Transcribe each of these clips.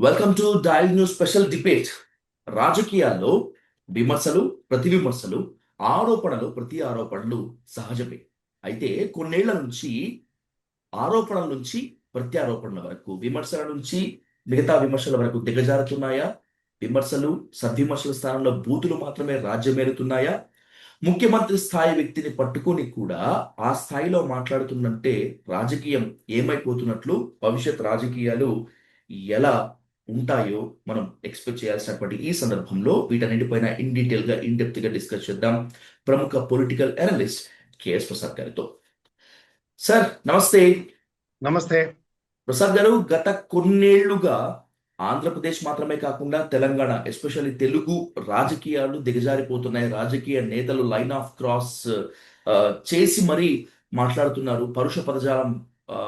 Welcome to dial news special debate. రాజకీయాల్లో విమర్శలు, ప్రతి విమర్శలు, ఆరోపణలు, ప్రతి ఆరోపణలు సహజమే. అయితే కొన్నేళ్ల నుంచి ఆరోపణల నుంచి ప్రత్యారోపణల వరకు, విమర్శల నుంచి మిగతా విమర్శల వరకు దిగజారుతున్నాయా? విమర్శలు, సద్విమర్శల స్థానంలో బూతులు మాత్రమే రాజ్యమేలుతున్నాయా? ముఖ్యమంత్రి స్థాయి వ్యక్తిని పట్టుకొని కూడా ఆ స్థాయిలో మాట్లాడుతున్నంటే రాజకీయం ఏమైపోతున్నట్లు, భవిష్యత్ రాజకీయాలు ఎలా ఉంటాయో మనం ఎక్స్పెక్ట్ చేయాల్సినటువంటి ఈ సందర్భంలో వీటన్నిటిపైన ఇన్ డీటెయిల్ గా ఇన్ డెప్త్ గా డిస్కస్ చేద్దాం ప్రముఖ పొలిటికల్ అనలిస్ట్ కేఎస్ ప్రసాద్ గారితో. సార్ నమస్తే. నమస్తే ప్రసాద్ గారు, గత కొన్నేళ్లుగా ఆంధ్రప్రదేశ్ మాత్రమే కాకుండా తెలంగాణ, ఎస్పెషల్లీ తెలుగు రాజకీయాలు దిగజారిపోతున్నాయి. రాజకీయ నేతలు లైన్ ఆఫ్ క్రాస్ చేసి మరీ మాట్లాడుతున్నారు, పరుష పదజాలం ఆ,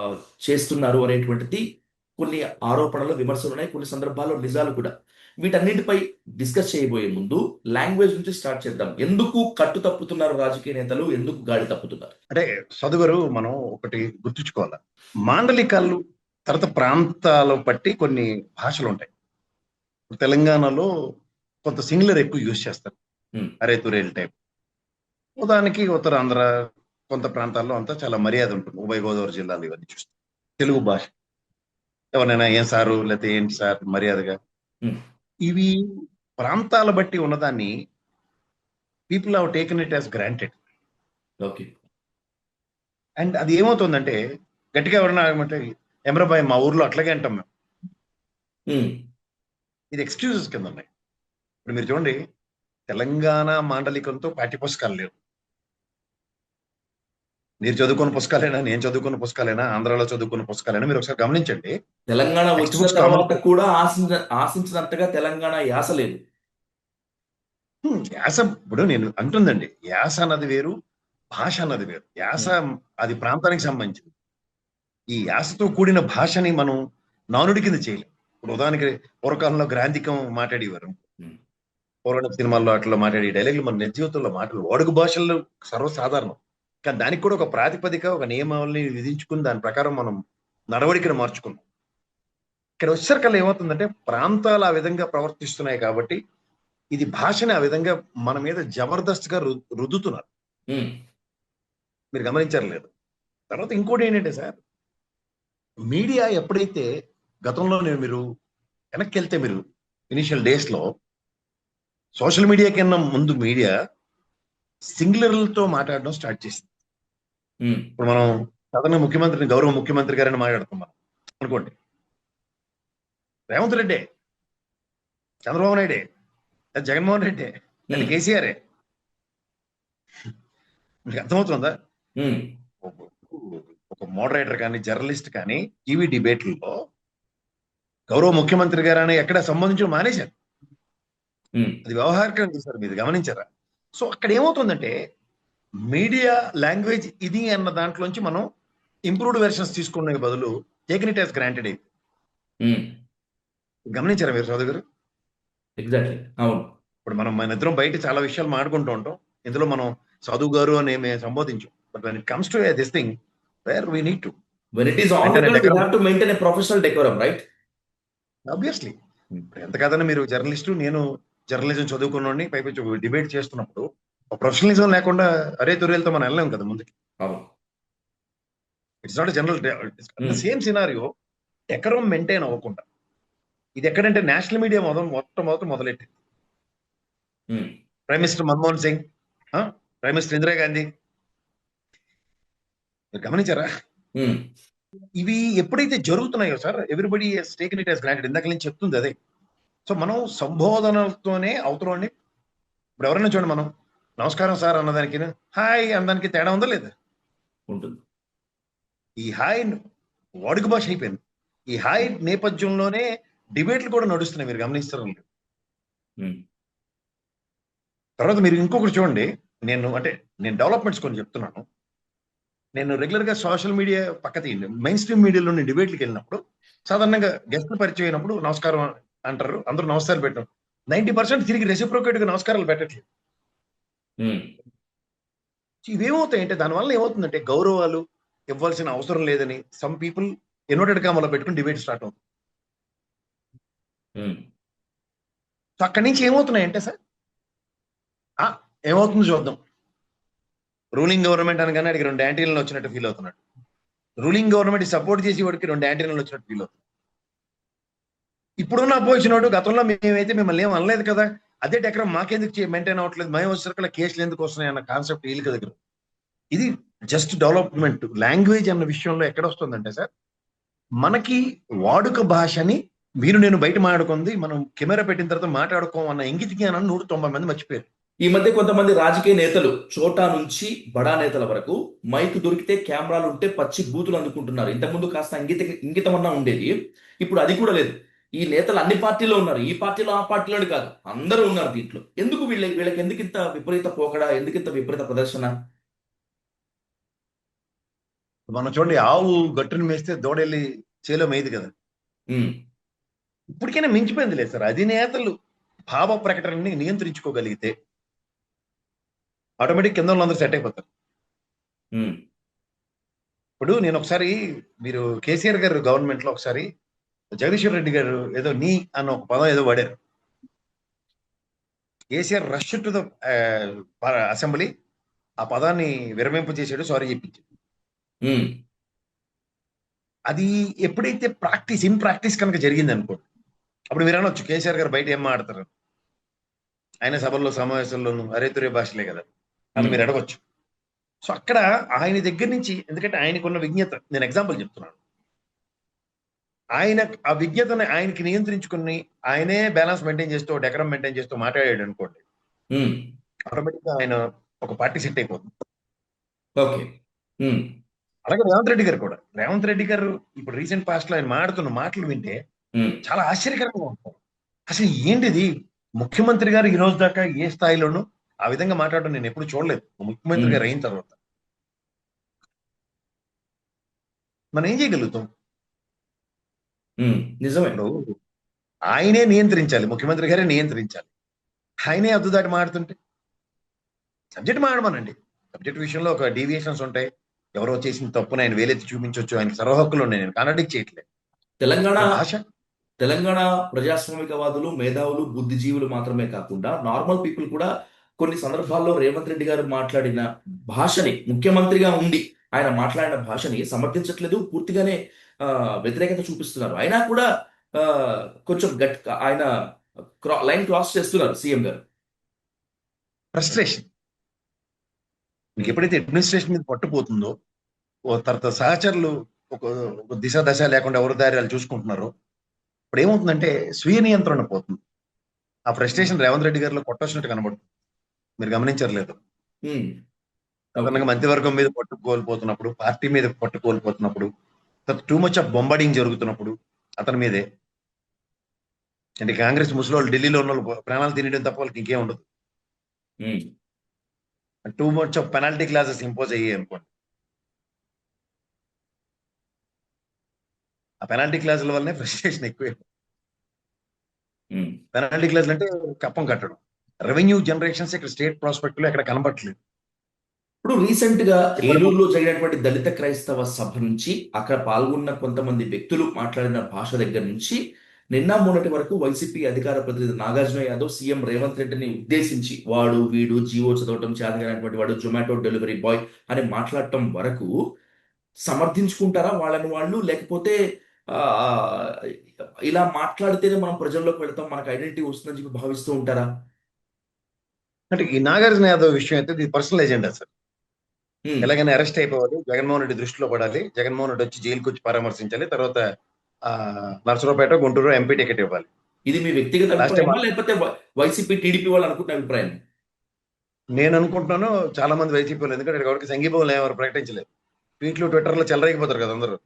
చేస్తున్నారు అనేటువంటిది కొన్ని ఆరోపణలు, విమర్శలు ఉన్నాయి, కొన్ని సందర్భాల్లో నిజాలు కూడా. వీటన్నిటిపై డిస్కస్ చేయబోయే ముందు లాంగ్వేజ్ నుంచి స్టార్ట్ చేద్దాం. ఎందుకు కట్టు తప్పుతున్నారు రాజకీయ నేతలు, ఎందుకు గాడి తప్పుతున్నారు? అంటే చదువుగారు, మనం ఒకటి గుర్తుంచుకోవాలి. మాండలికాలు తర్వాత ప్రాంతాల బట్టి కొన్ని భాషలు ఉంటాయి. తెలంగాణలో కొంత సింగులర్ ఎక్కువ యూజ్ చేస్తారు, అరే తురేల్ టైప్. ఉదాహరణకి ఉత్తరాంధ్ర కొంత ప్రాంతాల్లో అంతా చాలా మర్యాద ఉంటుంది. ఉభయ గోదావరి జిల్లాలు ఇవన్నీ చూస్తాం. తెలుగు భాష ఎవరైనా ఏం సారు లేకపోతే ఏంటి సార్ మర్యాదగా, ఇవి ప్రాంతాల బట్టి ఉన్నదాన్ని people have taken it as granted. Okay. And అది ఏమవుతుందంటే గట్టిగా ఎవరన్నా అంటే ఎమరాబాయ్ మా ఊర్లో అట్లాగే అంటాం మేము. ఇది ఎక్స్క్యూజెస్ కింద ఉన్నాయి. ఇప్పుడు మీరు చూడండి, తెలంగాణ మాండలికంతో పాఠ్య పుస్తకాలు లేవు. మీరు చదువుకున్న పుస్తకాలైనా, నేను చదువుకున్న పుస్తకాలైనా, ఆంధ్రాలో చదువుకున్న పుస్తకాలైనా మీరు ఒకసారి గమనించండి. తెలంగాణ వచ్చిన తర్వాత కూడా ఆశించినంతగా తెలంగాణ యాస లేదు. యాస ఇప్పుడు నేను అంటుందండి, యాస అన్నది వేరు, భాష అన్నది వేరు. యాస అది ప్రాంతానికి సంబంధించింది. ఈ యాసతో కూడిన భాషని మనం నానుడి కింద చేయలేం. ఇప్పుడు ఉదాహరణకి పూర్వకాలంలో గ్రాంధికం మాట్లాడేవారు, పూర్వ సినిమాల్లో అట్లా మాట్లాడే డైలాగులు మన నిజ జీవితంలో మాటలు వాడుక భాషల్లో సర్వసాధారణం. కానీ దానికి కూడా ఒక ప్రాతిపదిక, ఒక నియమావళిని విధించుకుని దాని ప్రకారం మనం నడవడికను మార్చుకున్నాం. ఇక్కడ వచ్చేసరికల్లా ఏమవుతుందంటే ప్రాంతాలు ఆ విధంగా ప్రవర్తిస్తున్నాయి కాబట్టి ఇది భాషని ఆ విధంగా మన మీద జబర్దస్త్గా రుద్దుతున్నారు. మీరు గమనించారు లేదు. తర్వాత ఇంకోటి ఏంటంటే సార్, మీడియా ఎప్పుడైతే గతంలో మీరు వెనక్కి వెళ్తే, మీరు ఇనిషియల్ డేస్ లో సోషల్ మీడియా కన్నా ముందు మీడియా సింగులర్లతో మాట్లాడడం స్టార్ట్ చేసింది. ఇప్పుడు మనం సాధారణ ముఖ్యమంత్రిని గౌరవ ముఖ్యమంత్రి గారిని మాట్లాడుతాం మనం అనుకోండి. రేవంత్ రెడ్డి, చంద్రబాబు నాయుడే, జగన్మోహన్ రెడ్డి, కేసీఆర్. మీకు అర్థమవుతుందా? ఒక మోడరేటర్ కానీ, జర్నలిస్ట్ కానీ టీవీ డిబేట్లలో గౌరవ ముఖ్యమంత్రి గారు అని ఎక్కడ సంబంధించి మానేశారు. అది వ్యవహారికంగా చూసారు, మీరు గమనించారా? సో అక్కడ ఏమవుతుందంటే మీడియా లాంగ్వేజ్ ఇది అన్న దాంట్లోంచి మనం ఇంప్రూవ్డ్ వెర్షన్స్ తీసుకునే బదులు టేకెన్ ఇట్ యాజ్ గ్రాంటెడ్ అయిపోయింది. గమనించారా మీరు చదువు గారు? ఎగ్జాక్ట్లీ, అవును. ఇప్పుడు మన ఇద్దరం బయట చాలా విషయాలు మాట్లాడుకుంటూ ఉంటాం, ఇందులో మనం చదువు గారు అని మేము సంబోధించాం. But when it comes to this thing where we need to, when it is on record, we have to maintain a professional decorum, right? Obviously. ఎంత కాదన్నా మీరు జర్నలిస్టు, నేను జర్నలిజం చదువుకున్నాండి, పైపచ్చి డిబేట్ చేస్తున్నప్పుడు ప్రొఫెషనలిజం లేకుండా అరే తురేలతో మనం వెళ్ళలేము కదా ముందుకి. It's not general same scenario. Decorum maintain అవ్వకుండా ఇది ఎక్కడంటే నేషనల్ మీడియా మొట్టమొదటి మొదలెట్టింది. Prime minister Manmohan Singh, prime minister Indira Gandhi, మీరు గమనించారా? ఇవి ఎప్పుడైతే జరుగుతున్నాయో sir, everybody has taken it as granted. ఇందాక నేను చెప్తుంది అదే. సో మనం సంబోధనలతోనే అవతలని, ఇప్పుడు ఎవరైనా చూడండి, మనం నమస్కారం సార్ అన్నదానికి హాయ్ అన్నదానికి తేడా ఉందా లేదా? ఉంటుంది. ఈ హాయ్ వాడుక భాష అయిపోయింది. ఈ హాయ్ నేపథ్యంలోనే డిబేట్లు కూడా నడుస్తున్నాయి, మీరు గమనిస్తారు. తర్వాత మీరు ఇంకొకటి చూడండి, నేను డెవలప్మెంట్స్ కొన్ని చెప్తున్నాను. నేను రెగ్యులర్ గా సోషల్ మీడియా పక్క తీయండి, మెయిన్ స్ట్రీమ్ మీడియాలో నేను డిబేట్లకు వెళ్ళినప్పుడు సాధారణంగా గెస్ట్లు పరిచయం అయినప్పుడు నమస్కారం అంటారు, అందరూ నమస్కారం పెట్టారు. 90% తిరిగి రెసిప్రోకేట్ గా నమస్కారాలు పెట్టట్లేదు. ఇవేమవుతాయంటే దానివల్ల ఏమవుతుందంటే గౌరవాలు ఇవ్వాల్సిన అవసరం లేదని సమ్ పీపుల్ ఇన్వర్టెడ్ కామాలో పెట్టుకుని డిబేట్ స్టార్ట్ అవుతుంది. ఉమ్, సో అక్కడి నుంచి ఏమవుతున్నాయంటే సార్ ఆ, ఏమవుతుందో చూద్దాం. రూలింగ్ గవర్నమెంట్ అనగానే అడిగి 2 యాంటీలను వచ్చినట్టు ఫీల్ అవుతున్నాడు. రూలింగ్ గవర్నమెంట్ సపోర్ట్ చేసి వాడికి 2 యాంటీలను వచ్చినట్టు ఫీల్ అవుతుంది. ఇప్పుడున్న అపోజిషన్ వాడు గతంలో మేమైతే మిమ్మల్ని ఏం అనలేదు కదా, అదే డెకరం మాకెందుకు మెయింటైన్ అవ్వట్లేదు, మేము వచ్చేసరికి కేసులు ఎందుకు వస్తున్నాయి అన్న కాన్సెప్ట్ వీళ్ళకి దగ్గర. ఇది జస్ట్ డెవలప్మెంట్. లాంగ్వేజ్ అన్న విషయంలో ఎక్కడ వస్తుందంటే సార్, మనకి వాడుక భాషని మీరు నేను బయట మాట్లాడుకుంది మనం కెమెరా పెట్టిన తర్వాత మాట్లాడుకోం అన్న ఇంగిత జ్ఞానాన్ని 190 మంది మర్చిపోయారు. ఈ మధ్య కొంతమంది రాజకీయ నేతలు చోటా నుంచి బడా నేతల వరకు మైక్ దొరికితే కెమెరాలు ఉంటే పచ్చి బూతులు అందుకుంటున్నారు. ఇంతకుముందు కాస్త ఇంగితం అన్నా ఉండేది, ఇప్పుడు అది కూడా లేదు. ఈ నేతలు అన్ని పార్టీలో ఉన్నారు, ఈ పార్టీలో ఆ పార్టీలో అని కాదు, అందరూ ఉన్నారు దీంట్లో. ఎందుకు వీళ్ళకి ఎందుకు ఇంత విపరీత పోకడా, ఎందుకు ఇంత విపరీత ప్రదర్శన? మనం చూడండి, ఆవు గట్టును మేస్తే దూడెళ్ళి చేలో మేయదు కదా. ఉమ్, ఇప్పటికైనా మించిపోయింది లేదు సార్. అధినేతలు భావ ప్రకటనని నియంత్రించుకోగలిగితే ఆటోమేటిక్ కింద వాళ్ళందరూ సెట్ అయిపోతారు. ఉమ్, ఇప్పుడు నేను ఒకసారి, మీరు కేసీఆర్ గారు గవర్నమెంట్ లో ఒకసారి జగదీశ్వర్ రెడ్డి గారు ఏదో నీ అన్న ఒక పదం ఏదో వాడారు. KCR rush to the assembly ఆ పదాన్ని విరమింప చేశాడు, సారీ చెప్పించాడు. ఉమ్, అది ఎప్పుడైతే ఇన్ ప్రాక్టీస్ కనుక జరిగింది అనుకోండి, అప్పుడు మీరు అనొచ్చు కేసీఆర్ గారు బయట ఏం మాట్లాడతారు, ఆయన సభల్లో సమావేశాల్లోనూ అరేతురే భాషలే కదా అని మీరు అడగొచ్చు. సో అక్కడ ఆయన దగ్గర నుంచి, ఎందుకంటే ఆయనకున్న విజ్ఞత, నేను ఎగ్జాంపుల్ చెప్తున్నాను, ఆయన ఆ విజ్ఞతని ఆయనకి నియంత్రించుకుని ఆయనే బ్యాలెన్స్ మెయింటైన్ చేస్తూ డెకరం మెయింటైన్ చేస్తూ మాట్లాడాడు అనుకోండి, ఉమ్, ఆటోమేటిక్ గా ఆయన ఒక పార్టీ సెట్ అయిపోతుంది. ఓకే. ఉమ్, అలాగే రేవంత్ రెడ్డి గారు కూడా, రేవంత్ రెడ్డి గారు ఇప్పుడు రీసెంట్ పాస్ట్ లో ఆయన మాట్లాడుతున్న మాటలు వింటే ఉమ్, చాలా ఆశ్చర్యకరంగా ఉంటారు. అసలు ఏంటిది, ముఖ్యమంత్రి గారు ఈ రోజు దాకా ఏ స్థాయిలోనూ ఆ విధంగా మాట్లాడడం నేను ఎప్పుడు చూడలేదు. ముఖ్యమంత్రి గారు అయిన తర్వాత మనం ఏం చేయగలుగుతాం? నిజమే. ఇప్పుడు ఆయనే నియంత్రించాలి, ముఖ్యమంత్రి గారే నియంత్రించాలి. ఆయనే అద్దుదాటి మాడుతుంటే సబ్జెక్ట్ మాడమనండి. సబ్జెక్ట్ విషయంలో ఒక డీవియేషన్స్ ఉంటాయి, ఎవరో చేసిన తప్పుని ఆయన వేలెత్తి చూపించవచ్చు, ఆయనకి సర్వ హక్కులు ఉన్నాయి, నేను కాంట్రాడిక్ట్ చేయట్లేదు. తెలంగాణ భాష తెలంగాణ ప్రజాస్వామికవాదులు, మేధావులు, బుద్ధిజీవులు మాత్రమే కాకుండా నార్మల్ పీపుల్ కూడా కొన్ని సందర్భాల్లో రేవంత్ రెడ్డి గారు మాట్లాడిన భాషని, ముఖ్యమంత్రిగా ఉండి ఆయన మాట్లాడిన భాషని సమర్థించట్లేదు, పూర్తిగానే వ్యతిరేకత చూపిస్తున్నారు. అయినా కూడా ఆ, కొంచెం ఆయన లైన్ క్రాస్ చేస్తున్నారు సీఎం గారు. ఫ్రస్ట్రేషన్. మీకు ఎప్పుడైతే అడ్మినిస్ట్రేషన్ మీద పట్టుపోతుందో, ఓ తర్వాత సహచరులు ఒక ఒక దిశ దశ లేకుండా ఎవరి దారి వాళ్ళు చూసుకుంటున్నారు, ఇప్పుడు ఏమవుతుందంటే స్వీయ నియంత్రణ పోతుంది. ఆ ఫ్రస్ట్రేషన్ రేవంత్ రెడ్డి గారిలో కొట్టొచ్చినట్టు కనబడుతుంది. మీరు గమనించట్లేదు. ఉమ్, ఓకే. సాధారణంగా మంత్రివర్గం మీద పట్టు కోల్పోతున్నప్పుడు, పార్టీ మీద పట్టు కోల్పోతున్నప్పుడు, టూ మచ్ ఆఫ్ బొంబార్డింగ్ జరుగుతున్నప్పుడు అతని మీదే. అంటే కాంగ్రెస్ ముసలి ఢిల్లీలో ఉన్న వాళ్ళు ప్రాణాలు తినడం తప్ప వాళ్ళకి ఇంకేం ఉండదు. Um, too much of penalty classes impose అయ్యాయి అనుకోండి, ఆ పెనాల్టీ క్లాసుల వల్లనే ఫ్రస్ట్రేషన్ ఎక్కువ. ఉమ్. పెనాల్టీ క్లాసులు అంటే కప్పం కట్టడం. రెవెన్యూ జనరేషన్స్ ఇక్కడ స్టేట్ ప్రాస్పెక్ట్ లో ఎక్కడ కనబట్టలేదు. ఇప్పుడు రీసెంట్ గా ఇప్పుడు ఏలూరులో జరిగినటువంటి దళిత క్రైస్తవ సభ నుంచి, అక్కడ పాల్గొన్న కొంతమంది వ్యక్తులు మాట్లాడిన భాష దగ్గర నుంచి, నిన్న మొన్నటి వరకు వైసీపీ అధికార ప్రతినిధి నాగార్జున యాదవ్ సీఎం రేవంత్ రెడ్డిని ఉద్దేశించి వాడు వీడు జీవో చదవటం చేతగానటువంటి వాడు, జొమాటో డెలివరీ బాయ్ అని మాట్లాడటం వరకు సమర్థించుకుంటారా వాళ్ళని వాళ్ళు? లేకపోతే ఆ, ఇలా మాట్లాడితేనే మనం ప్రజల్లోకి వెళ్తాం, మనకు ఐడెంటిటీ వస్తుందని చెప్పి భావిస్తూ ఉంటారా? అంటే ఈ నాగార్జున యాదవ్ విషయం అయితే ఇది పర్సనల్ ఎజెండా సార్. ఉమ్, ఎలాగైనా అరెస్ట్ అయిపోవాలి, జగన్మోహన్ రెడ్డి దృష్టిలో పడాలి, జగన్మోహన్ రెడ్డి వచ్చి జైలుకి వచ్చి పరామర్శించాలి, తర్వాత ఆ నర్సరావుపేట గుంటూరు ఎంపీ టికెట్ ఇవ్వాలి. ఇది మీ వ్యక్తిగత లాస్ట్ టైం అభిప్రాయమా, లేకపోతే వైసీపీ టీడీపీ వాళ్ళు అనుకుంటున్న అభిప్రాయం? నేను అనుకుంటున్నాను చాలా మంది వైసీపీ వాళ్ళు, ఎందుకంటే ఎవరికి సంఘీభావం ఎవరు ప్రకటించలేదు. ట్వీట్లు ట్విట్టర్లో చెలరైపోతారు కదా అందరూ,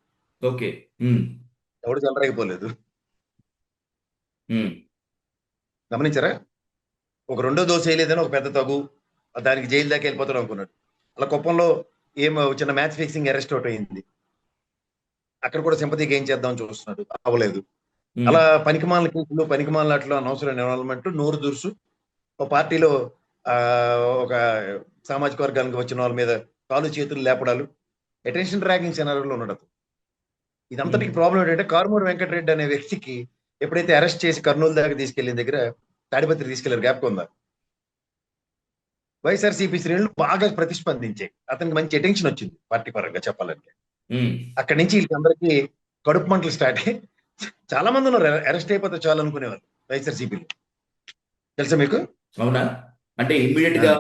ఓకే. ఉమ్, ఎవరు చెలరైపోలేదు. ఉమ్, గమనించారా? ఒక రెండో దోశ వేయలేదని ఒక పెద్ద తగు, దానికి జైలు దాకా వెళ్ళిపోతాడు అనుకున్నాడు. అలా కుప్పంలో చిన్న మ్యాచ్ ఫిక్సింగ్ అరెస్ట్ అవుట్ అయింది, అక్కడ కూడా సింపతికి ఏం చేద్దామని చూస్తున్నాడు, అవ్వలేదు. ఉమ్, అలా పనికిమాల కేసులు, పనికిమాల అట్లా అనవసరమైన ఇన్వాల్వ్మెంట్, నోరు దురుసు, ఒక పార్టీలో ఆ ఒక సామాజిక వర్గానికి వచ్చిన వాళ్ళ మీద కాలు చేతులు లేపడాలు, అటెన్షన్ ట్రాకింగ్ సినారీలో ఉన్నాడు అతను. ఉమ్, ఇదంతటికి ప్రాబ్లం ఏంటంటే కారుమూరి వెంకటరెడ్డి అనే వ్యక్తికి ఎప్పుడైతే అరెస్ట్ చేసి కర్నూలు దాకా తీసుకెళ్లిన దగ్గర తాడిపత్రి తీసుకెళ్లారు, గ్యాప్ ఉందా, వైఎస్ఆర్సీపీ శ్రేణులు బాగా ప్రతిస్పందించాయి. అతనికి మంచి అటెన్షన్ వచ్చింది పార్టీ పరంగా చెప్పాలంటే. ఉమ్. అక్కడి నుంచి వీళ్ళందరికీ కడుపు మంటలు స్టార్ట్ అయ్యి చాలా మంది ఉన్నారు అరెస్ట్ అయిపోతే చాలు అనుకునేవారు వైఎస్ఆర్సీపీలో. తెలుసా మీకు? అవునా? అంటే ఇమ్మీడియట్ గా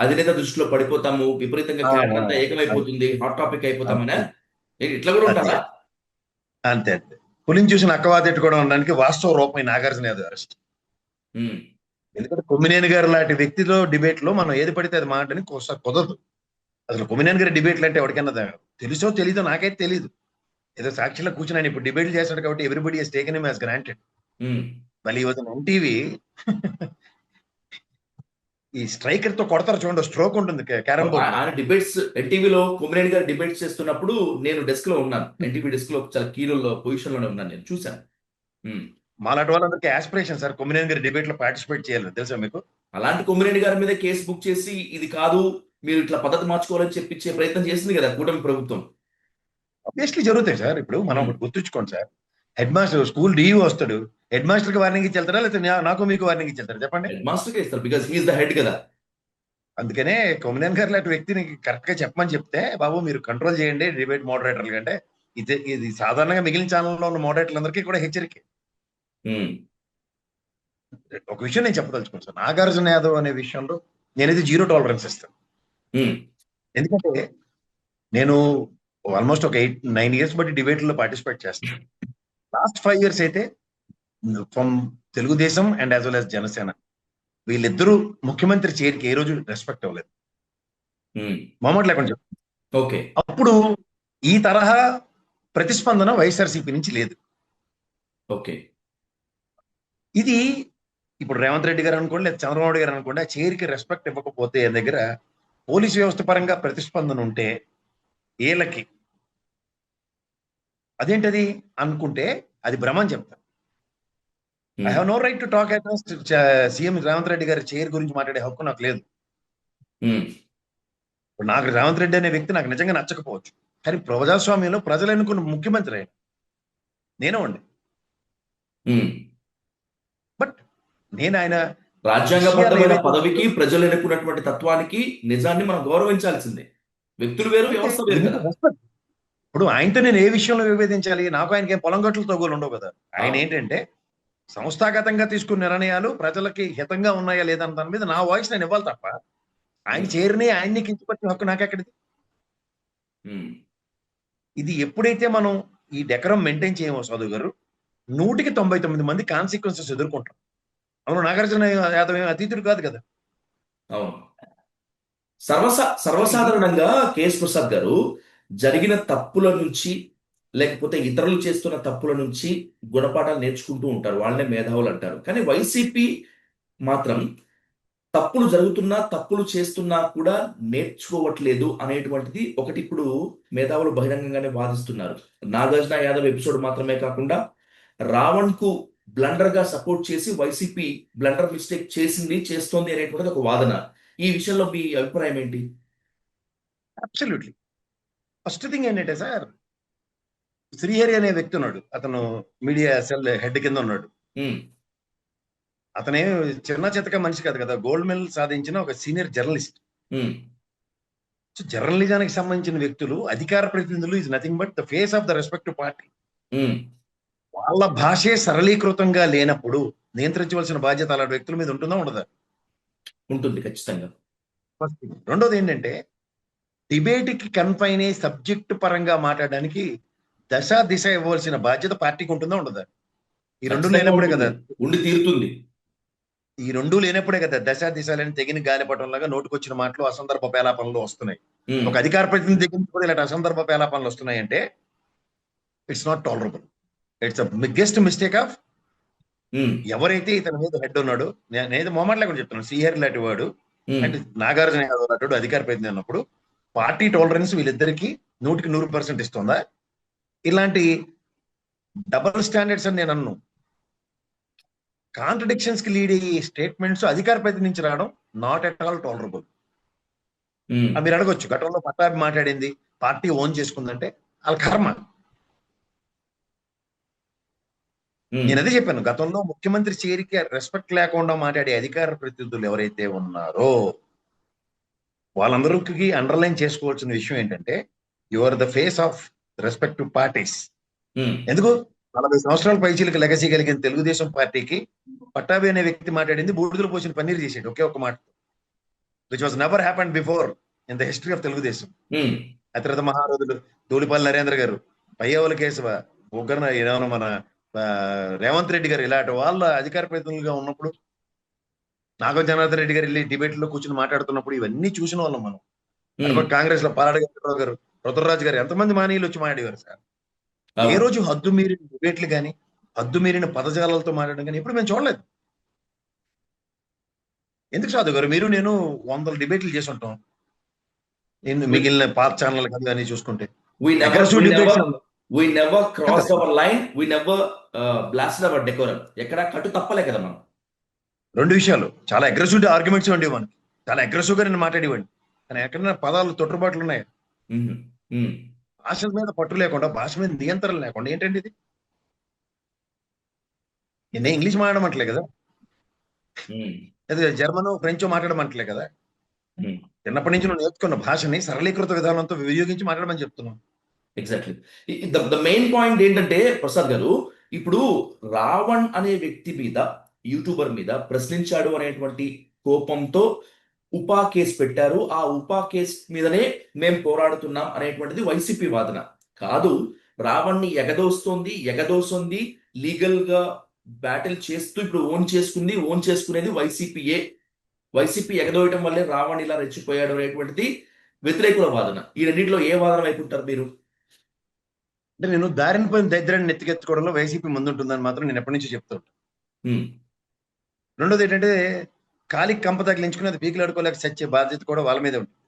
అధినేత దృష్టిలో పడిపోతాము, విపరీతంగా క్యాడర్ అంతా ఏకమైపోతుంది, హాట్ టాపిక్ అయిపోతామనే ఇట్లా కూడా అంతే ఉంటారా? అంతే అంతే. పులిని చూసిన అక్కవాదెట్టుకోవడం అనడానికి వాస్తవ రూపం నాగార్జున యాదవ్ అరెస్ట్. ఉమ్. ఎందుకంటే కొమ్మినేని గారు లాంటి వ్యక్తిలో డిబేట్ లో మనం ఏది పడితే అది మాట్లాడని కుదరదు. అసలు కొమ్మినేని గారి డిబేట్లు అంటే ఎవరికైనా తెలుసో తెలీదో నాకైతే తెలియదు. ఏదో సాక్షిలో కూర్చుని ఆయన ఇప్పుడు డిబేట్లు చేస్తాడు కాబట్టి everybody has taken him as granted. Um. మళ్ళీ ఎన్టీవీ ఈ స్ట్రైకర్ తో కొడతారు చూడండి, స్ట్రోక్ ఉంటుంది క్యారమ్ బోర్డ్. ఆయన డిబేట్స్ ఎన్టీవీలో కొమ్మినేని గారు డిబేట్స్ చేస్తున్నప్పుడు నేను డెస్క్ లో ఉన్నాను, ఎన్టీవీ డెస్క్ లో చాలా కీలో పొజిషన్ లోనే ఉన్నాను, నేను చూశాను. ఉమ్. మాలాంటి వాళ్ళందరికీ ఆస్పిరేషన్ సార్ కొమ్మినేని గారి డిబేట్ లో పార్టిసిపేట్ చేయాలని. తెలుసా మీకు? అలాంటి కొమ్మినేని గారి మీద కేసు బుక్ చేసి ఇది కాదు మీరు ఇట్లా పద్ధతి మార్చుకోవాలని చెప్పించే ప్రయత్నం చేసింది కదా కూటమి ప్రభుత్వం. ఆబ్వియస్లీ జరుగుతాయి సార్. ఇప్పుడు మనం ఒకటి గుర్తుంచుకోండి sir, head master school DE వస్తాడు, హెడ్ మాస్టర్ కి వార్నింగ్ ఇచ్చి వెళ్తారా, లేకపోతే నాకు మీకు వార్నింగ్ ఇచ్చి వెళ్తారా చెప్పండి? హెడ్ మాస్టర్ కే ఇస్తారు, బికాస్ హీఈస్ ద హెడ్ కదా. అందుకనే కొమ్మినేని గారు లాంటి వ్యక్తిని కరెక్ట్ గా చెప్పమని చెప్తే, బాబు మీరు కంట్రోల్ చేయండి డిబేట్ మోడరేటర్లు కంటే. ఇది సాధారణంగా మిగిలిన ఛానల్లో ఉన్న మోడరేటర్లందరికీ కూడా హెచ్చరిక. ఉమ్. ఒక విషయం నేను చెప్పదలుచుకోను సార్, నాగార్జున యాదవ్ అనే విషయంలో నేనైతే 0 టాలరెన్స్ ఇస్తాను. ఉమ్. ఎందుకంటే నేను ఆల్మోస్ట్ ఒక 8-9 ఇయర్స్ బట్టి డిబేట్ లో పార్టిసిపేట్ చేస్తాను. లాస్ట్ 5 ఇయర్స్ అయితే from Telugu Desam and as well as Janasena వీళ్ళిద్దరూ ముఖ్యమంత్రి చైర్కి ఏ రోజు రెస్పెక్ట్ అవ్వలేదు, ఉమ్. మొహమాట లేకుండా చెప్పు. ఓకే. అప్పుడు ఈ తరహా ప్రతిస్పందన వైఎస్ఆర్సీపీ నుంచి లేదు. ఓకే. ఇది ఇప్పుడు రేవంత్ రెడ్డి గారు అనుకోండి, లేదా చంద్రబాబు గారు అనుకోండి, ఆ చైర్కి రెస్పెక్ట్ ఇవ్వకపోతే ఆయన దగ్గర పోలీసు వ్యవస్థ పరంగా ప్రతిస్పందన ఉంటే వీళ్ళకి అదేంటది అనుకుంటే అది భ్రమని చెప్తాను. I have no right to talk against CM Revanth Reddy గారి చైర్ గురించి మాట్లాడే హక్కు నాకు లేదు. ఉమ్. ఇప్పుడు నాకు రేవంత్ రెడ్డి అనే వ్యక్తి నాకు నిజంగా నచ్చకపోవచ్చు, కానీ ప్రజాస్వామ్యంలో ప్రజలు ఎన్నుకున్న ముఖ్యమంత్రి ఆయన, నేనేవండి. ఉమ్. బట్ నేను ఆయన రాజ్యాంగబద్ధమైన పదవికి ప్రజలు ఎన్నుకున్నటువంటి తత్వానికి నిజాన్ని మనం గౌరవించాల్సిందే. వ్యక్తులు వేరు, వ్యవస్థ వేరు కదా. ఇప్పుడు ఆయనతో నేను ఏ విషయంలో విభేదించాలి? నాకు ఆయనకి ఏం పొలం గట్టులతో గోలు ఉండవు కదా. ఆయన ఏంటంటే సంస్థాగతంగా తీసుకున్న నిర్ణయాలు ప్రజలకి హితంగా ఉన్నాయా లేదా అన్న దాని మీద నా వాయిస్ నేను ఇవ్వాలి తప్ప ఆయన చేరిని ఆయన్ని కించపరిచే హక్కు నాకెక్కడిది? ఉమ్. ఇది ఎప్పుడైతే మనం ఈ డెకరం మెయింటైన్ చేయమో చదువు గారు, 199 మంది కాన్సిక్వెన్సెస్ ఎదుర్కొంటాం. అవును, నాగార్జున యాదవ్ ఏం అతీతుడు కాదు కదా. అవును. సర్వసాధారణంగా కేఎస్ ప్రసాద్ గారు జరిగిన తప్పుల నుంచి లేకపోతే ఇతరులు చేస్తున్న తప్పుల నుంచి గుణపాఠాలు నేర్చుకుంటూ ఉంటారు, వాళ్ళనే మేధావులు అంటారు. కానీ వైసీపీ మాత్రం తప్పులు జరుగుతున్నా తప్పులు చేస్తున్నా కూడా నేర్చుకోవట్లేదు అనేటువంటిది ఒకటి ఇప్పుడు మేధావులు బహిరంగంగానే వాదిస్తున్నారు. నాగార్జున యాదవ్ ఎపిసోడ్ మాత్రమే కాకుండా రావణ్ కు బ్లండర్ గా సపోర్ట్ చేసి వైసీపీ బ్లండర్ మిస్టేక్ చేస్తోంది అనేటువంటిది ఒక వాదన. ఈ విషయంలో మీ అభిప్రాయం ఏంటి? అబ్సల్యూట్లీ. ఫస్ట్ థింగ్ ఏంటంటే సార్, శ్రీహరి అనే వ్యక్తి ఉన్నాడు, అతను మీడియా సెల్ హెడ్ కింద ఉన్నాడు. అతనే చిన్న చితక మనిషి కాదు కదా, గోల్డ్ మెడల్ సాధించిన ఒక సీనియర్ జర్నలిస్ట్. జర్నలిజానికి సంబంధించిన వ్యక్తులు, అధికార ప్రతినిధులు is nothing but the face of the respective party. వాళ్ళ భాషే సరళీకృతంగా లేనప్పుడు నియంత్రించవలసిన బాధ్యత అలాంటి వ్యక్తుల మీద ఉంటుందా ఉండదా? ఉంటుంది ఖచ్చితంగా. రెండోది ఏంటంటే డిబేట్ కి కన్ఫైన్ అయ్యి సబ్జెక్ట్ పరంగా మాట్లాడడానికి దశ దిశ ఇవ్వవలసిన బాధ్యత పార్టీకి ఉంటుందా ఉండదా? ఈ రెండు లేనప్పుడే కదా ఉండి తీరుతుంది. ఈ రెండు లేనప్పుడే కదా దశ దిశలని తెగిన గాలిపటంలాగా నోటుకొచ్చిన మాటలు అసందర్భ పేలాపనలు వస్తున్నాయి. ఒక అధికార ప్రతినిధి దగ్గర కూడా ఇలాంటి అసందర్భ పేలాపనలు వస్తున్నాయి అంటే it's not tolerable. It's a biggest mistake of ఎవరైతే ఇతని మీద హెడ్ ఉన్నాడు. నేనైతే మొహమాట లేకుండా చెప్తున్నాను, శ్రీహరి లాంటి వాడు అంటే నాగార్జున యాదవ్ లాంటి అధికార ప్రతినిధి అన్నప్పుడు పార్టీ టాలరెన్స్ వీళ్ళిద్దరికి 100% ఇస్తుందా? ఇలాంటి డబుల్ స్టాండర్డ్స్ అని నేను అన్ను. కాంట్రడిక్షన్స్ కి లీడ్ అయ్యే స్టేట్మెంట్స్ అధికార ప్రతినిధి నుంచి రావడం నాట్ ఎట్ ఆల్ టాలరబుల్. మీరు అడగొచ్చు, గతంలో పట్టాభి మాట్లాడింది పార్టీ ఓన్ చేసుకుందంటే వాళ్ళ కర్మ. ఉమ్, నేను అదే చెప్పాను, గతంలో ముఖ్యమంత్రి చేరికి రెస్పెక్ట్ లేకుండా మాట్లాడే అధికార ప్రతినిధులు ఎవరైతే ఉన్నారో వాళ్ళందరికీ అండర్లైన్ చేసుకోవాల్సిన విషయం ఏంటంటే you are the face of respective parties. Um, ఎందుకు 40 సంవత్సరాల పైచీలకు లెగసీ కలిగిన తెలుగుదేశం పార్టీకి పట్టాభి అనే వ్యక్తి మాట్లాడింది బూడిదలు పోసిన పన్నీర్ చేసాడు ఒకే ఒక మాట, which was never happened before in the history of Telugu Desam. Um, అతిరథ మహారథులు ధూళిపల్లి నరేంద్ర గారు, పయ్యవల కేశవ, బొగ్గన ఏమైనా మన ఆ, రేవంత్ రెడ్డి గారు ఇలాంటి వాళ్ళ అధికార ప్రతినిధులుగా ఉన్నప్పుడు, నాగం జనార్దన్ రెడ్డి గారు వెళ్ళి డిబేట్ లో కూర్చొని మాట్లాడుతున్నప్పుడు ఇవన్నీ చూసిన వాళ్ళం మనం. ఉమ్, అటుపక్క కాంగ్రెస్ లో పాలాడి గారు, రుద్రరాజు గారు, ఎంతమంది మానీయులు వచ్చి మాట్లాడేవారు సార్. ఏ అవును. రోజు హద్దు మీరిన డిబేట్లు కానీ హద్దు మీరిన పదజాలాలతో మాట్లాడడం కానీ ఎప్పుడు మేము చూడలేదు. ఎందుకు సాధు గారు, మీరు నేను 100 డిబేట్లు చేసి ఉంటాం We, మిగిలిన పాత ఛానల్ కానీ చూసుకుంటే. we never, aggressive we never, debates we never crossed our line. We never blasted our decorum. ఎక్కడ కట్టు తప్పలే కదా మనం. రెండు విషయాలు, చాలా అగ్రెసివ్ ఆర్గ్యుమెంట్స్ ఉండేవి మనకి, చాలా అగ్రెసివ్ గా నేను మాట్లాడేవాడిని. కానీ ఎక్కడైనా పదాలు తొట్టుబాట్లు ఉన్నాయి. ఉమ్, ఉమ్, భాష మీద పట్టు లేకుండా, భాష మీద నియంత్రణ లేకుండా ఏంటండి ఇది? నేను ఇంగ్లీష్ మాట్లాడమంటలే కదా, ఉమ్, లేదా జర్మన్ ఫ్రెంచ్ మాట్లాడమంటలే కదా. ఉమ్. చిన్నప్పటి నుంచి నువ్వు నేర్చుకున్న భాషని సరళీకృత విధానంతో వినియోగించి మాట్లాడమని చెప్తున్నాను. ఎగ్జాక్ట్లీ. ద మెయిన్ పాయింట్ ఏంటంటే ప్రసాద్ గారు, ఇప్పుడు రావణ్ అనే వ్యక్తి మీద, యూట్యూబర్ మీద ప్రశ్నించాడు అనేటువంటి కోపంతో ఉపా కేసు పెట్టారు. ఆ ఉపా కేసు మీదనే మేము పోరాడుతున్నాం అనేటువంటిది వైసీపీ వాదన కాదు. రావణ్ని ఎగదోస్తుంది లీగల్ గా బ్యాటిల్ చేస్తూ ఇప్పుడు ఓన్ చేసుకునేది వైసీపీయే. వైసీపీ ఎగదోయటం వల్లే రావణ్ ఇలా రెచ్చిపోయాడు అనేటువంటిది వ్యతిరేకుల వాదన. ఈ రెండింటిలో ఏ వాదన వైపు ఉంటారు మీరు? అంటే నేను దారిని పోయిన దరిద్రాన్ని నెత్తికెత్తుకోవడంలో వైసీపీ ముందుంటుందని మాత్రం నేను ఎప్పటి నుంచి చెప్తా ఉంటాను. ఉమ్, రెండోది ఏంటంటే, కాలికి కంప తగిలించుకుని అది పీకిలాడుకోలేక చచ్చే బాధ్యత కూడా వాళ్ళ మీదే ఉంటుంది.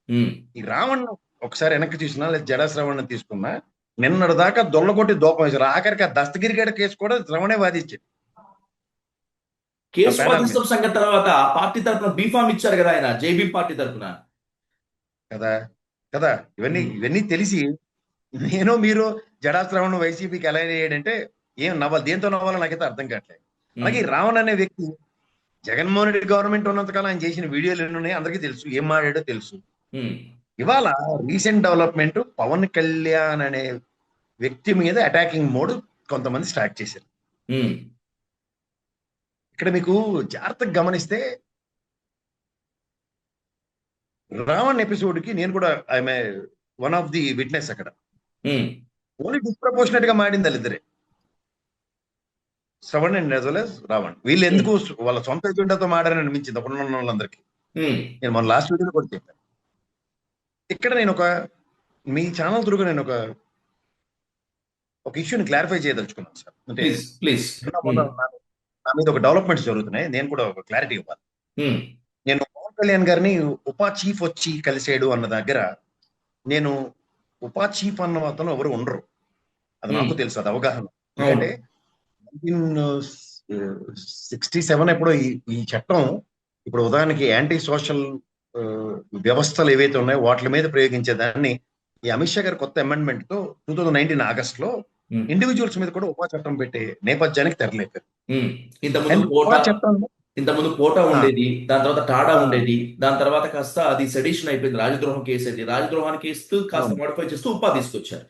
ఉమ్, ఈ రావణ్ ఒకసారి వెనక్కి చూసినా, లేదా జడా శ్రవణ్ తీసుకున్నా, నిన్నటి దాకా దొల్లగొట్టి దూపం వేశారు. ఆఖరికి ఆ దస్తగిరి గడ కేసు కూడా శ్రవణే వాదించాడు ఆ కేసు ప్యానల్ మీద. వాదిస్తాం సంగతి తర్వాత ఆ పార్టీ తరఫున బీఫామ్ ఇచ్చారు కదా ఆయన, జేబీ పార్టీ తరఫున. కదా కదా ఇవన్నీ ఉమ్, ఇవన్నీ తెలిసి నేను మీరు జడా శ్రవణ్ వైసీపీకి ఎలా అయ్యాడంటే ఏం నవ్వాలి, దేంతో నవ్వాలో నాకైతే అర్థం కావట్లేదు. అలాగే ఉమ్, ఈ రావణ్ అనే వ్యక్తి జగన్మోహన్ రెడ్డి గవర్నమెంట్ ఉన్నంతకాలం ఆయన చేసిన వీడియోలు ఎన్ని ఉన్నాయి అందరికీ తెలుసు, ఏం మాట్లాడో తెలుసు. ఉమ్, ఇవాళ రీసెంట్ డెవలప్మెంట్, పవన్ కళ్యాణ్ అనే వ్యక్తి మీద అటాకింగ్ మోడ్ కొంతమంది స్టార్ట్ చేశారు. ఉమ్, ఇక్కడ మీకు జాగ్రత్తగా గమనిస్తే, రావణ్ ఎపిసోడ్ కి నేను కూడా I'm one of the witness. అక్కడ ఉమ్, ఓన్లీ డిస్ప్రపోర్షనేట్ గా మాడింది వాళ్ళిద్దరే, Shravan and as well as Ravan. వీళ్ళు ఎందుకు వాళ్ళ సొంత ఎజెండాతో మాడారని అనిపించింది అప్పుడు ఉన్న వాళ్ళందరికీ. ఉమ్, నేను మన లాస్ట్ వీడియోలో కూడా చెప్పాను. ఇక్కడ నేను మీ ఛానల్ త్రూగా నేను ఒక ఇష్యూని క్లారిఫై చేయదలుచుకున్నాను సార్. అంటే ప్లీజ్ ప్లీజ్. నా మీద ఒక డెవలప్మెంట్స్ జరుగుతున్నాయి, నేను కూడా ఒక క్లారిటీ ఇవ్వాలి. ఉమ్, నేను పవన్ కళ్యాణ్ గారిని ఉపా చీఫ్ వచ్చి కలిసాడు అన్న దగ్గర, నేను ఉపా చీఫ్ అన్న అతను ఎవరు ఉండరు, అది నాకు తెలుసు, అది అవగాహన. ఎందుకంటే 1967 ఎప్పుడో ఈ చట్టం, ఇప్పుడు ఉదాహరణకి యాంటీ సోషల్ వ్యవస్థలు ఏవైతే ఉన్నాయో వాటి మీద ప్రయోగించేదాన్ని ఈ అమిత్ షా గారి కొత్త అమెండ్మెంట్ తో 2019 ఆగస్ట్ లో ఉమ్, ఇండివిజువల్స్ మీద కూడా ఉపా చట్టం పెట్టే నేపథ్యానికి తెరలేపారు. ఉమ్. అండ్ ఉపా చట్టం ఇంతకుముందు కోటా ఉండేది, దాని తర్వాత టాడా ఉండేది, దాని తర్వాత కాస్త అది సెడిషన్ అయిపోయింది, రాజద్రోహం కేసు అది. రాజద్రోహానికి కేసు కాస్త మోడిఫై చేస్తూ ఉపా తీసుకొచ్చారు.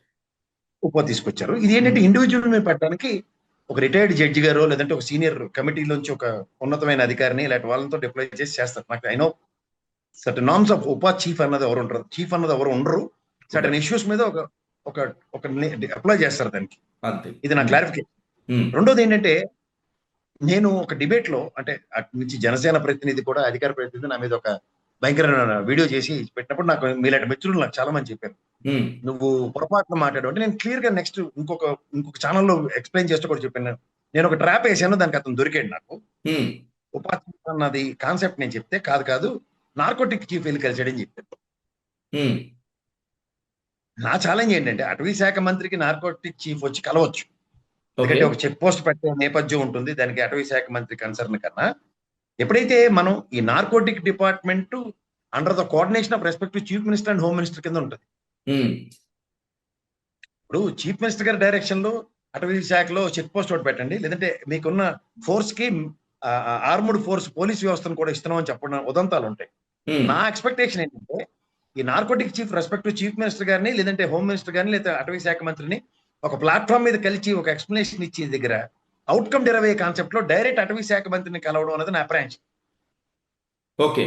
ఉపా తీసుకొచ్చారు. ఇది ఏంటంటే ఇండివిజువల్ మీద పెట్టడానికి ఒక రిటైర్డ్ జడ్జి గారు, లేదంటే ఒక సీనియర్ కమిటీలోంచి ఒక ఉన్నతమైన అధికారిని ఇలాంటి వాళ్ళతో డిప్లాయ్ చేసి చేస్తారు. నాకు I know certain norms of ఉపా చీఫ్ అన్నది ఎవరు ఉంటారు, చీఫ్ అన్నది ఎవరు ఉండరు. సర్టన్ ఇష్యూస్ మీద ఒక ఒక ఒక అప్లై చేస్తారు దానికి. అంతే. ఇది నా క్లారిఫికేషన్. ఉమ్, రెండోది ఏంటంటే, నేను ఒక డిబేట్ లో, అంటే అటు నుంచి జనసేన ప్రతినిధి కూడా అధికార ప్రతినిధి నా మీద ఒక భయంకరమైన వీడియో చేసి పెట్టినప్పుడు నాకు మీలాంటి మిత్రులు నాకు చాలా మంది చెప్పారు, ఉమ్, నువ్వు పొరపాటున మాట్లాడు అంటే. నేను క్లియర్ గా నెక్స్ట్ ఇంకొక ఛానల్లో ఎక్స్ప్లెయిన్ చేస్తూ కూడా చెప్పాను. నేను ఒక ట్రాప్ వేసాను, దానికి అతను దొరికాడు నాకు. ఉమ్, ఉపాధి అన్నది కాన్సెప్ట్ నేను చెప్తే, కాదు నార్కోటిక్ చీఫ్ వెళ్ళి కలిసాడని చెప్పాను. ఉమ్, నా ఛాలెంజ్ ఏంటంటే, అటవీ శాఖ మంత్రికి నార్కోటిక్ చీఫ్ వచ్చి కలవచ్చు, ఎందుకంటే ఓకే. ఒక చెక్ పోస్ట్ పెట్టే నేపథ్యం ఉంటుంది దానికి. అటవీ శాఖ మంత్రి కన్సర్న్ కన్నా, ఎప్పుడైతే మనం ఈ narcotic department under the coordination of respective chief minister and home minister కింద ఉంటుంది. ఉమ్, ఇప్పుడు చీఫ్ మినిస్టర్ గారి డైరెక్షన్ లో అటవీ శాఖలో చెక్ పోస్ట్ ఒకటి పెట్టండి, లేదంటే మీకున్న ఫోర్స్ కి ఆర్మ్డ్ ఫోర్స్ పోలీస్ వ్యవస్థను కూడా ఇస్తున్నాం అని చెప్పడం ఉదంతాలు ఉంటాయి. ఉమ్, నా ఎక్స్పెక్టేషన్ ఏంటంటే ఈ narcotic chief respect chief minister గారిని, లేదంటే హోమ్ మినిస్టర్ గారిని, లేదా అటవీ శాఖ మంత్రిని ఒక ప్లాట్ఫామ్ మీద కలిసి ఒక ఎక్స్ప్లెనేషన్ ఇచ్చే దగ్గర అవుట్కమ్ డెరైవ్ అయ్యే కాన్సెప్ట్ లో డైరెక్ట్ అటవీ శాఖ మంత్రిని కలవడం అనేది నా అప్రహెన్షన్. ఓకే.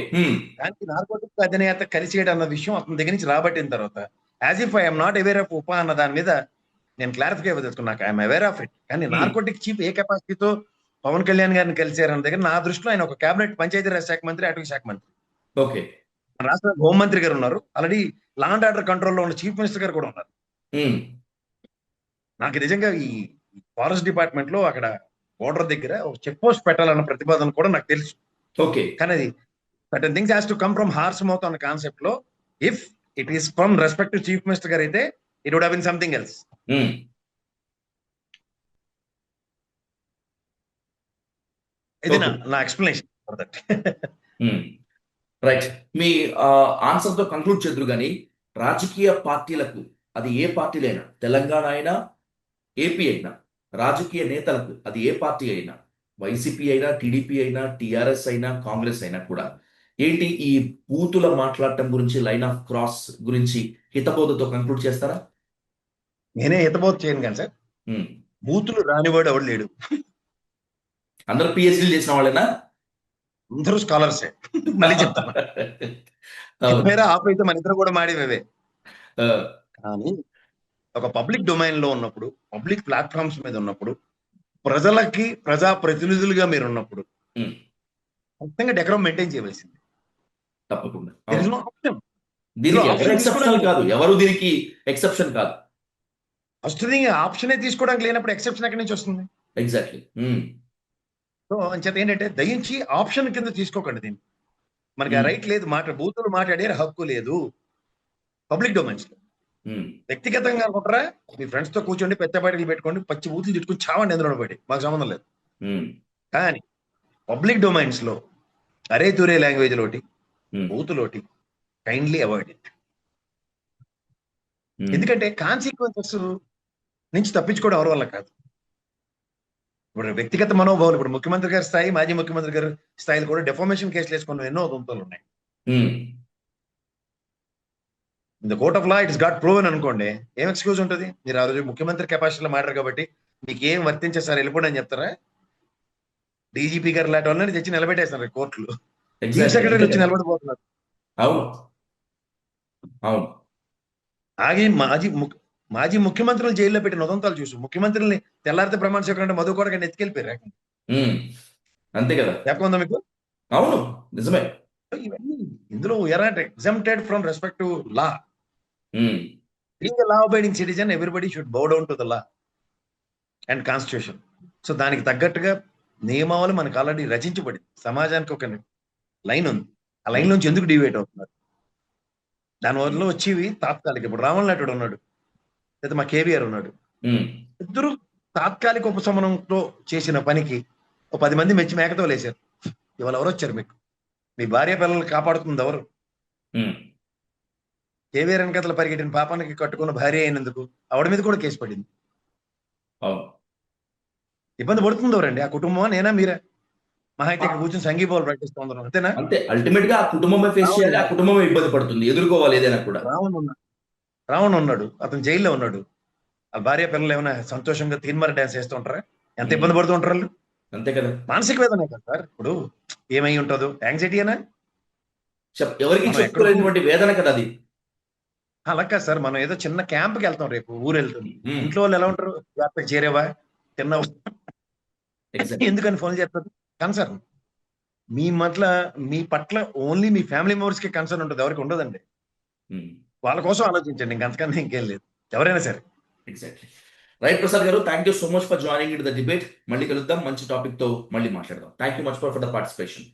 కానీ నార్కోటిక్ అధినేత కలిసేయడం అన్న విషయం అతని దగ్గర నుంచి రాబట్టిన తర్వాత as if I'm not aware of ఉపా అన్న దాని మీద నేను క్లారిఫై ఇవ్వదలుచుకున్నా. నాకు ఐఎమ్ అవేర్ ఆఫ్ ఇట్. కానీ నార్కోటిక్ చీఫ్ ఏ కెపాసిటీతో పవన్ కళ్యాణ్ గారిని కలిసారన్న దగ్గర నా దృష్టిలో ఆయన ఒక కేబినెట్ పంచాయతీరాజ్ శాఖ మంత్రి, అటవీ శాఖ మంత్రి. ఓకే. మన రాష్ట్ర హోంమంత్రి గారు ఉన్నారు, ఆల్రెడీ లా అండ్ ఆర్డర్ కంట్రోల్లో ఉన్న చీఫ్ మినిస్టర్ గారు కూడా ఉన్నారు. ఉమ్, నాకు నిజంగా ఈ ఫారెస్ట్ డిపార్ట్మెంట్ లో అక్కడ బోర్డర్ దగ్గర ఒక చెక్ పోస్ట్ పెట్టాలన్న ప్రతిపాదన కూడా నాకు తెలుసు. ఓకే. కానీ అది certain things has to come from horse mouth అన్న కాన్సెప్ట్ లో if it is from respect to chief minister గారు అయితే it would have been something else. Um, ఇది Okay. నా ఎక్స్ప్లెనేషన్ ఫర్ దట్. రైట్. మీ ఆన్సర్ తో కంక్లూడ్ చేద్దరు కానీ రాజకీయ పార్టీలకు, అది ఏ పార్టీలైనా, తెలంగాణ అయినా ఏపీ అయినా, రాజకీయ నేతలకు అది ఏ పార్టీ అయినా, వైసీపీ అయినా, టీడీపీ అయినా, టీఆర్ఎస్ అయినా, కాంగ్రెస్ అయినా కూడా ఏంటి ఈ బూతుల మాట్లాడటం గురించి, లైన్ ఆఫ్ క్రాస్ గురించి హితబోధతో కంక్లూడ్ చేస్తారా? నేనే హితబోధ చేయను కానీ సార్, ఉమ్, బూతులు రానివాడు ఎవడు లేడు. అందరూ పిహెచ్డీ చేసిన వాళ్ళేనా? అందరూ స్కాలర్సే. మళ్ళీ చెప్తాను, అవును. మేర ఆపైతే మన ఇద్దరు కూడా మాడేవే. ఆ, కానీ ఒక పబ్లిక్ డొమైన్ లో ఉన్నప్పుడు, పబ్లిక్ ప్లాట్ఫామ్స్ మీద ఉన్నప్పుడు, ప్రజలకి ప్రజా ప్రతినిధులుగా మీరు ఉన్నప్పుడు ఉమ్, ఖచ్చితంగా డెకరం మెయింటైన్ చేయవలసింది. తప్పకుండా. There is అవును. no option. దీనికి ఎవరు option ఎక్సెప్షనల్ తీసుకోవడానికి కాదు, ఎవరు దీనికి ఎక్సెప్షన్ కాదు. ఫస్ట్ థింగ్ ఆప్షనే తీసుకోవడానికి లేనప్పుడు ఎక్సెప్షన్ ఎక్కడి నుంచి వస్తుంది? ఎగ్జాక్ట్లీ. సో అంచేత ఏంటంటే దయించి ఆప్షన్ కింద తీసుకోకండి దీన్ని. మనకి ఆ రైట్ లేదు, బూతులు మాట్లాడే హక్కు లేదు పబ్లిక్ డొమైన్స్ లో. వ్యక్తిగతంగా అనుకుంటారా, మీ ఫ్రెండ్స్ తో కూర్చోండి, పెద్ద పార్టీలు పెట్టుకోండి, పచ్చి బూతులు తిట్టుకుని చావండి, ఎందులో పడి మాకు సంబంధం లేదు. కానీ పబ్లిక్ డొమైన్స్ లో అరే తురే లాంగ్వేజ్ లోటి, బూతులోటి కైండ్లీ అవాయిడ్ ఇట్. ఎందుకంటే కాన్సిక్వెన్సెస్ నుంచి తప్పించుకోవడం ఎవరి వల్ల కాదు. ఇప్పుడు వ్యక్తిగత మనోభావాలు, ఇప్పుడు ముఖ్యమంత్రి గారి స్థాయి, మాజీ ముఖ్యమంత్రి గారి స్థాయిలు కూడా డెఫామేషన్ కేసులు వేసుకున్న ఎన్నో ఉదంతాలు ఉన్నాయి. In the court of law it's got proven అనుకోండి, ఏం ఎక్స్క్యూజ్ ఉంటుంది? మీరు ఆ రోజు ముఖ్యమంత్రి కెపాసిటీలో మాట్లాడారు కాబట్టి మీకు ఏం వర్తించేసారు, వెళ్ళిపోండి అని చెప్తారా? డీజీపీ గారు లాంటి వాళ్ళని తెచ్చి నిలబెట్టేస్తున్నారు కోర్టులు, చీఫ్ సెక్రటరీ వచ్చి నిలబడిపోతున్నారు. అవును, అవును. ఆగి మాజీ ముఖ్యమంత్రులు జైల్లో పెట్టిన ఉదంతాలు చూసు, ముఖ్యమంత్రుల్ని తెల్లారితే ప్రమాణ స్వీకారం మధు కూడా ఎత్తుకెళ్ళిపోయారు. అంతే కదా, చెప్పకుందా మీకు? అవును, నిజమే. ఇవన్నీ ఇందులో we are not exempted from respect to law. Being a law abiding citizen, everybody should bow down to the law and constitution. So దానికి తగ్గట్టుగా నియమావళి మనకు ఆల్రెడీ రచించబడింది. సమాజానికి ఒక లైన్ ఉంది, ఆ లైన్ నుంచి ఎందుకు డివేట్ అవుతున్నారు? దానివల్ల వచ్చేవి తాత్కాలిక. ఇప్పుడు రావణ్ లాంటి ఉన్నాడు, లేదా మా కేవీఆర్ ఉన్నాడు, ఇద్దరు తాత్కాలిక ఉపశమనంతో చేసిన పనికి ఒక 10 మంది మెచ్చి మేకతో లేచారు. ఇవాళ ఎవరు వచ్చారు మీకు? మీ భార్య పిల్లలు కాపాడుతుంది ఎవరు? కేవీఆర్ వెనకతలు పరిగెట్టిన పాపానికి కట్టుకున్న భార్య అయినందుకు ఆవిడ మీద కూడా కేసు పడింది. ఇబ్బంది పడుతుంది ఎవరండి? ఆ కుటుంబం, నేనా మీరా? మహా అయితే ఇక్కడ కూర్చొని సంఘీభావాలు ప్రకటిస్తూ ఉన్నారు, అంతేనా? అంతే. అల్టిమేట్ గా ఆ కుటుంబమే ఫేస్ చేయాలి, ఆ కుటుంబమే ఇబ్బంది పడుతుంది, ఎదుర్కోవాలి ఏదైనా కూడా. రావణ్ ఉన్నాడు, అతను జైల్లో ఉన్నాడు. ఆ భార్య పిల్లలు ఏమైనా సంతోషంగా తీన్మార్ డాన్స్ చేస్తూ ఉంటారా? ఎంత ఇబ్బంది పడుతూ ఉంటారు వాళ్ళు? అంతే కదా. మానసిక వేదనే కదా సార్. ఇప్పుడు ఏమై ఉంటుందో, యాంగ్జైటీనా? ఎవరికి చెప్పుకోలేనటువంటి వేదన కదా అది. అలా కాదు సార్, మనం ఏదో చిన్న క్యాంప్కి వెళ్తాం, రేపు ఊరు వెళ్తుంది, ఇంట్లో వాళ్ళు ఎలా ఉంటారు? జాగ్రత్తగా చేరేవా, తిన్నావా, ఎందుకని ఫోన్ చేస్తారు? కన్సర్న్ మీ పట్ల ఓన్లీ మీ ఫ్యామిలీ మెంబర్స్ కి కన్సర్న్ ఉంటుంది, ఎవరికి ఉండదండి. వాళ్ళ కోసం ఆలోచించండి, ఇంకంతకన్నా ఇంకేం లేదు, ఎవరైనా సరే. ఎగ్జాక్ట్లీ. రైట్ ప్రసాద్ గారు, thank you so much for joining in the debate. మళ్ళీ కలుద్దాం, మంచి టాపిక్ తో మళ్ళీ మాట్లాడదాం. Thank you much for the participation.